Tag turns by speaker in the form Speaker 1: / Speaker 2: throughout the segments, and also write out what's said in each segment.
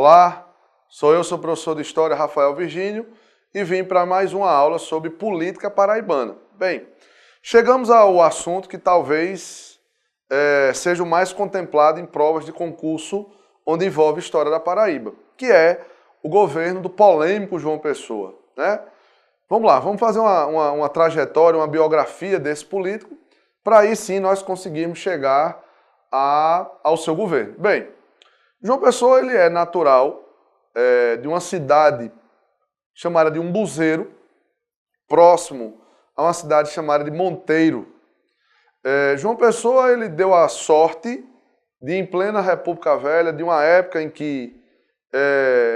Speaker 1: Olá, sou o professor de História Rafael Virgínio e vim para mais uma aula sobre política paraibana. Bem, chegamos ao assunto que talvez seja o mais contemplado em provas de concurso onde envolve história da Paraíba, que é o governo do polêmico João Pessoa, né? Vamos lá, vamos fazer uma trajetória, uma biografia desse político, para aí sim nós conseguirmos chegar ao seu governo. Bem, João Pessoa ele é natural de uma cidade chamada de Umbuzeiro, próximo a uma cidade chamada de Monteiro. João Pessoa ele deu a sorte de, em plena República Velha, de uma época em que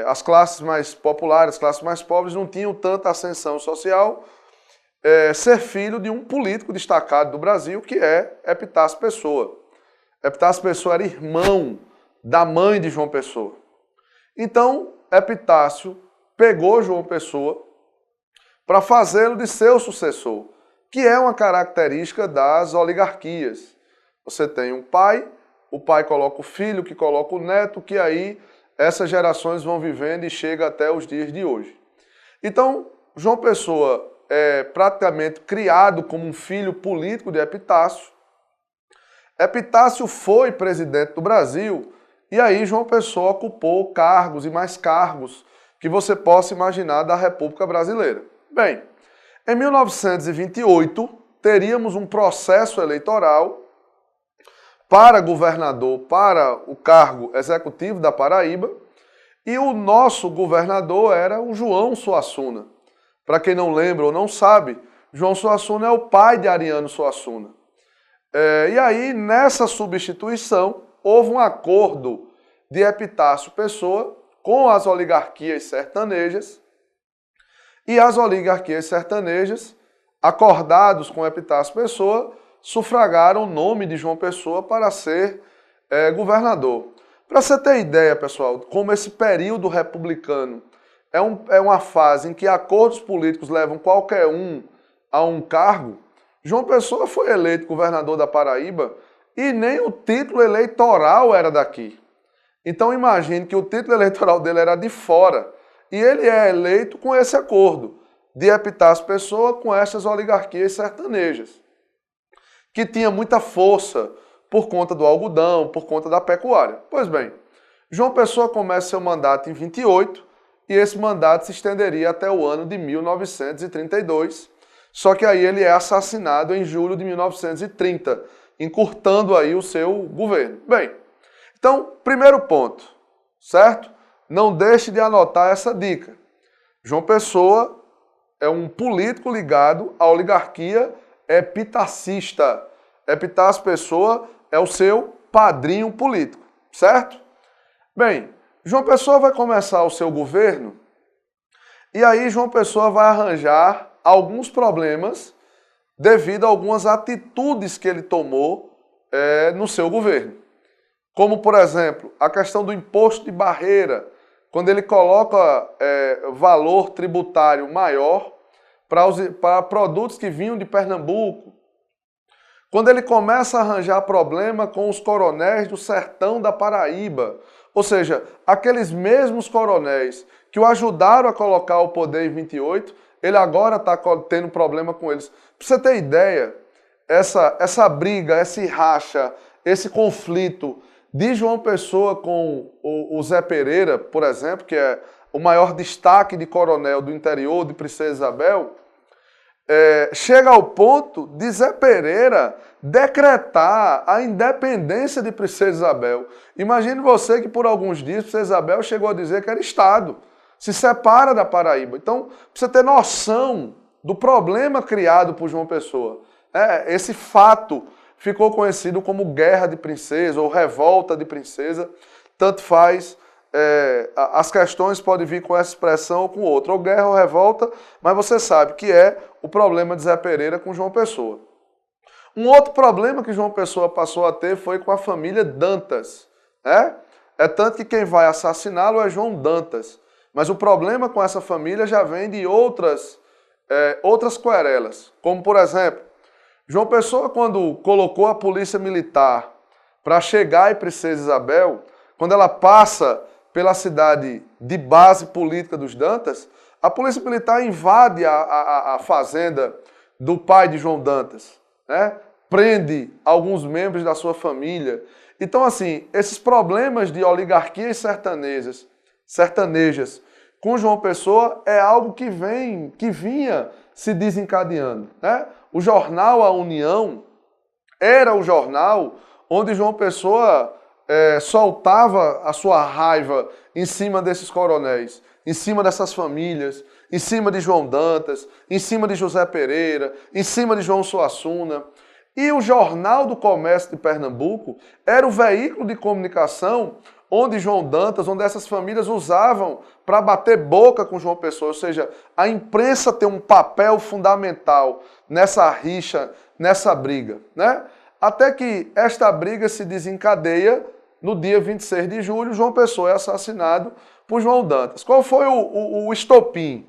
Speaker 1: as classes mais populares, as classes mais pobres não tinham tanta ascensão social, ser filho de um político destacado do Brasil, que é Epitácio Pessoa. Epitácio Pessoa era irmão da mãe de João Pessoa. Então, Epitácio pegou João Pessoa para fazê-lo de seu sucessor, que é uma característica das oligarquias. Você tem um pai, o pai coloca o filho, que coloca o neto, que aí essas gerações vão vivendo e chega até os dias de hoje. Então, João Pessoa é praticamente criado como um filho político de Epitácio. Epitácio foi presidente do Brasil e aí João Pessoa ocupou cargos e mais cargos que você possa imaginar da República Brasileira. Bem, em 1928 teríamos um processo eleitoral para governador, para o cargo executivo da Paraíba, e o nosso governador era o João Suassuna. Para quem não lembra ou não sabe, João Suassuna é o pai de Ariano Suassuna. E aí, nessa substituição, houve um acordo de Epitácio Pessoa com as oligarquias sertanejas, e as oligarquias sertanejas, acordados com Epitácio Pessoa, sufragaram o nome de João Pessoa para ser governador. Para você ter ideia, pessoal, como esse período republicano é uma fase em que acordos políticos levam qualquer um a um cargo, João Pessoa foi eleito governador da Paraíba e nem o título eleitoral era daqui. Então imagine que o título eleitoral dele era de fora e ele é eleito com esse acordo de Epitácio Pessoa com essas oligarquias sertanejas, que tinha muita força por conta do algodão, por conta da pecuária. Pois bem, João Pessoa começa seu mandato em 28 e esse mandato se estenderia até o ano de 1932, só que aí ele é assassinado em julho de 1930, encurtando aí o seu governo. Bem, então, primeiro ponto, certo? Não deixe de anotar essa dica. João Pessoa é um político ligado à oligarquia epitacista. Epitácio Pessoa é o seu padrinho político, certo? Bem, João Pessoa vai começar o seu governo e aí João Pessoa vai arranjar alguns problemas devido a algumas atitudes que ele tomou no seu governo. Como, por exemplo, a questão do imposto de barreira, quando ele coloca valor tributário maior para produtos que vinham de Pernambuco. Quando ele começa a arranjar problema com os coronéis do sertão da Paraíba, ou seja, aqueles mesmos coronéis que o ajudaram a colocar o poder em 28, ele agora está tendo problema com eles. Para você ter ideia, essa briga, esse racha, esse conflito de João Pessoa com o Zé Pereira, por exemplo, que é o maior destaque de coronel do interior de Princesa Isabel, chega ao ponto de Zé Pereira decretar a independência de Princesa Isabel. Imagine você que por alguns dias Princesa Isabel chegou a dizer que era Estado, se separa da Paraíba. Então, para você ter noção do problema criado por João Pessoa, esse fato ficou conhecido como Guerra de Princesa ou Revolta de Princesa, tanto faz. As questões podem vir com essa expressão ou com outra, ou guerra ou revolta, mas você sabe que é o problema de Zé Pereira com João Pessoa. Um outro problema que João Pessoa passou a ter foi com a família Dantas. É tanto que quem vai assassiná-lo é João Dantas. Mas o problema com essa família já vem de outras querelas, como por exemplo, João Pessoa, quando colocou a polícia militar para chegar em Princesa Isabel, quando ela passa pela cidade de base política dos Dantas, a polícia militar invade a fazenda do pai de João Dantas, né? Prende alguns membros da sua família. Então, assim, esses problemas de oligarquias sertanejas com João Pessoa é algo que vinha se desencadeando, né? O jornal A União era o jornal onde João Pessoa soltava a sua raiva em cima desses coronéis, em cima dessas famílias, em cima de João Dantas, em cima de José Pereira, em cima de João Suassuna. E o Jornal do Comércio de Pernambuco era o veículo de comunicação onde João Dantas, onde essas famílias usavam para bater boca com João Pessoa. Ou seja, a imprensa tem um papel fundamental nessa rixa, nessa briga, né? Até que esta briga se desencadeia no dia 26 de julho, João Pessoa é assassinado por João Dantas. Qual foi o estopim?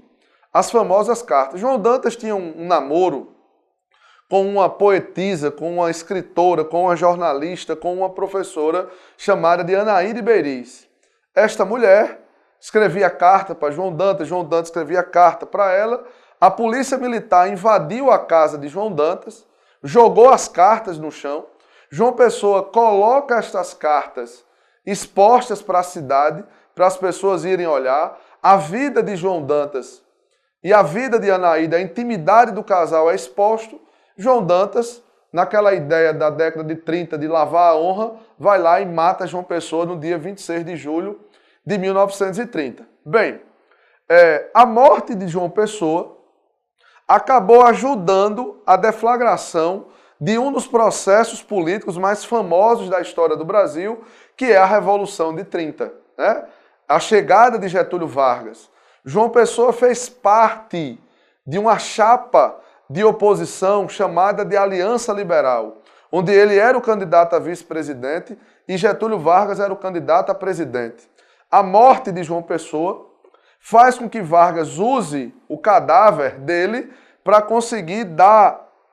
Speaker 1: As famosas cartas. João Dantas tinha um namoro com uma poetisa, com uma escritora, com uma jornalista, com uma professora chamada de Anaíde Beiriz. Esta mulher escrevia carta para João Dantas escrevia carta para ela. A polícia militar invadiu a casa de João Dantas, jogou as cartas no chão. João Pessoa coloca estas cartas expostas para a cidade, para as pessoas irem olhar. A vida de João Dantas e a vida de Anaíde, a intimidade do casal é exposto. João Dantas, naquela ideia da década de 30 de lavar a honra, vai lá e mata João Pessoa no dia 26 de julho de 1930. Bem, a morte de João Pessoa acabou ajudando a deflagração de um dos processos políticos mais famosos da história do Brasil, que é a Revolução de 30, né? A chegada de Getúlio Vargas. João Pessoa fez parte de uma chapa de oposição chamada de Aliança Liberal, onde ele era o candidato a vice-presidente e Getúlio Vargas era o candidato a presidente. A morte de João Pessoa faz com que Vargas use o cadáver dele para conseguir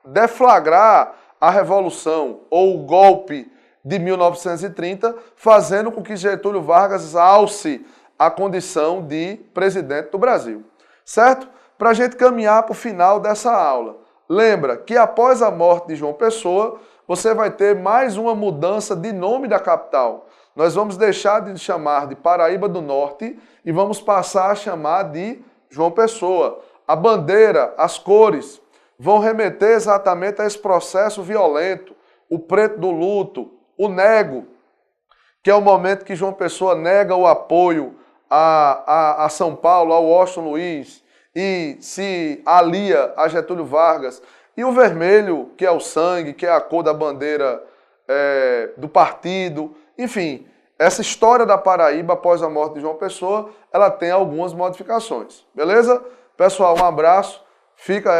Speaker 1: deflagrar a Revolução ou o golpe de 1930, fazendo com que Getúlio Vargas alce a condição de presidente do Brasil. Certo? Para a gente caminhar para o final dessa aula. Lembra que após a morte de João Pessoa, você vai ter mais uma mudança de nome da capital. Nós vamos deixar de chamar de Paraíba do Norte e vamos passar a chamar de João Pessoa. A bandeira, as cores, vão remeter exatamente a esse processo violento, o preto do luto, o nego, que é o momento que João Pessoa nega o apoio a São Paulo, ao Washington Luiz, e se alia a Getúlio Vargas. E o vermelho, que é o sangue, que é a cor da bandeira do partido. Enfim, essa história da Paraíba após a morte de João Pessoa, ela tem algumas modificações. Beleza? Pessoal, um abraço. Fica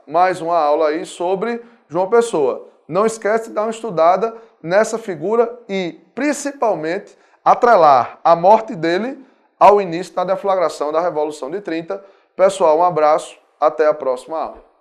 Speaker 1: mais uma aula aí sobre João Pessoa. Não esquece de dar uma estudada nessa figura e, principalmente, atrelar a morte dele ao início da deflagração da Revolução de 30. Pessoal, um abraço. Até a próxima aula.